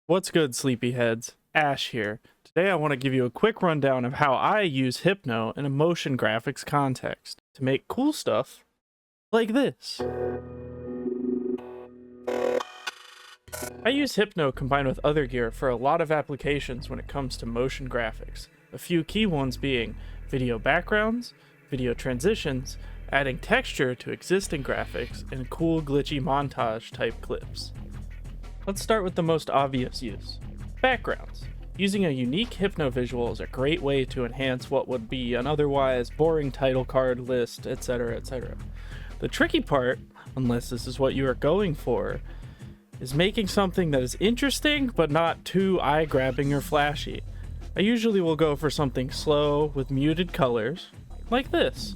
What's good, sleepyheads? Ashe here. Today I want to give you a quick rundown of how I use Hypno in a motion graphics context to make cool stuff like this. I use Hypno combined with other gear for a lot of applications when it comes to motion graphics. A few key ones being video backgrounds, video transitions, adding texture to existing graphics, and cool glitchy montage type clips. Let's start with the most obvious use. Backgrounds. Using a unique Hypno visual is a great way to enhance what would be an otherwise boring title card list, etc., etc. The tricky part, unless this is what you are going for, is making something that is interesting but not too eye-grabbing or flashy. I usually will go for something slow with muted colors, like this.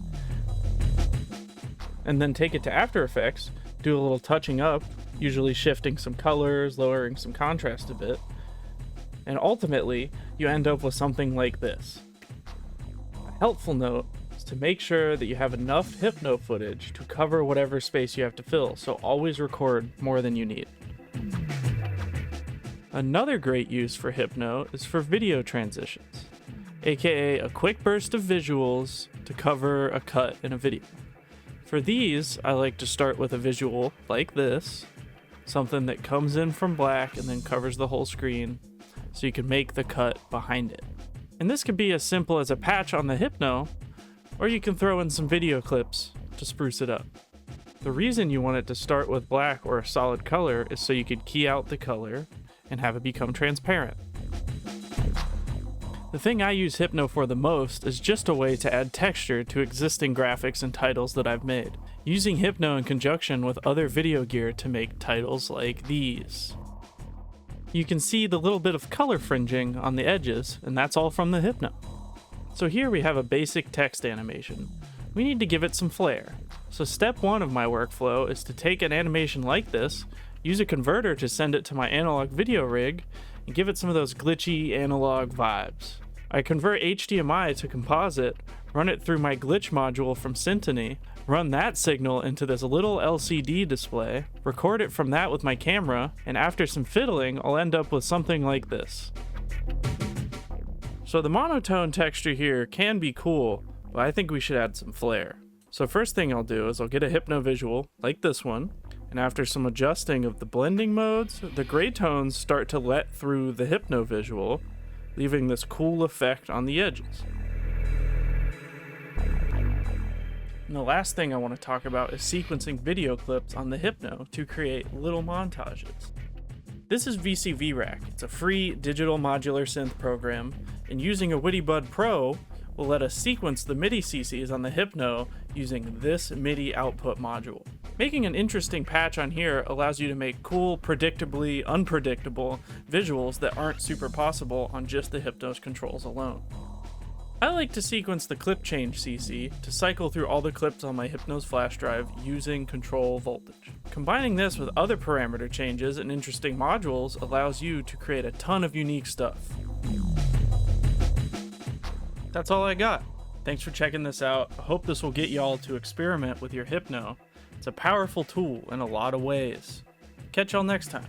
And then take it to After Effects, do a little touching up, usually shifting some colors, lowering some contrast a bit, and ultimately you end up with something like this. A helpful note is to make sure that you have enough Hypno footage to cover whatever space you have to fill, so always record more than you need. Another great use for Hypno is for video transitions, aka a quick burst of visuals to cover a cut in a video. For these, I like to start with a visual like this, something that comes in from black and then covers the whole screen, so you can make the cut behind it. And this could be as simple as a patch on the Hypno, or you can throw in some video clips to spruce it up. The reason you want it to start with black or a solid color is so you could key out the color and have it become transparent. The thing I use Hypno for the most is just a way to add texture to existing graphics and titles that I've made, using Hypno in conjunction with other video gear to make titles like these. You can see the little bit of color fringing on the edges, and that's all from the Hypno. So here we have a basic text animation. We need to give it some flair. So step one of my workflow is to take an animation like this, use a converter to send it to my analog video rig, and give it some of those glitchy analog vibes. I convert HDMI to composite, run it through my glitch module from Syntony, run that signal into this little LCD display, record it from that with my camera, and after some fiddling, I'll end up with something like this. So the monotone texture here can be cool, but I think we should add some flair. So first thing I'll do is I'll get a Hypno visual, like this one, and after some adjusting of the blending modes, the gray tones start to let through the Hypno visual, leaving this cool effect on the edges. And the last thing I want to talk about is sequencing video clips on the Hypno to create little montages. This is VCV Rack. It's a free digital modular synth program, and using a WIDI Bud Pro will let us sequence the MIDI CCs on the Hypno using this MIDI output module. Making an interesting patch on here allows you to make cool, predictably unpredictable visuals that aren't super possible on just the Hypno's controls alone. I like to sequence the clip change CC to cycle through all the clips on my Hypno's flash drive using control voltage. Combining this with other parameter changes and interesting modules allows you to create a ton of unique stuff. That's all I got. Thanks for checking this out. I hope this will get y'all to experiment with your Hypno. It's a powerful tool in a lot of ways. Catch y'all next time.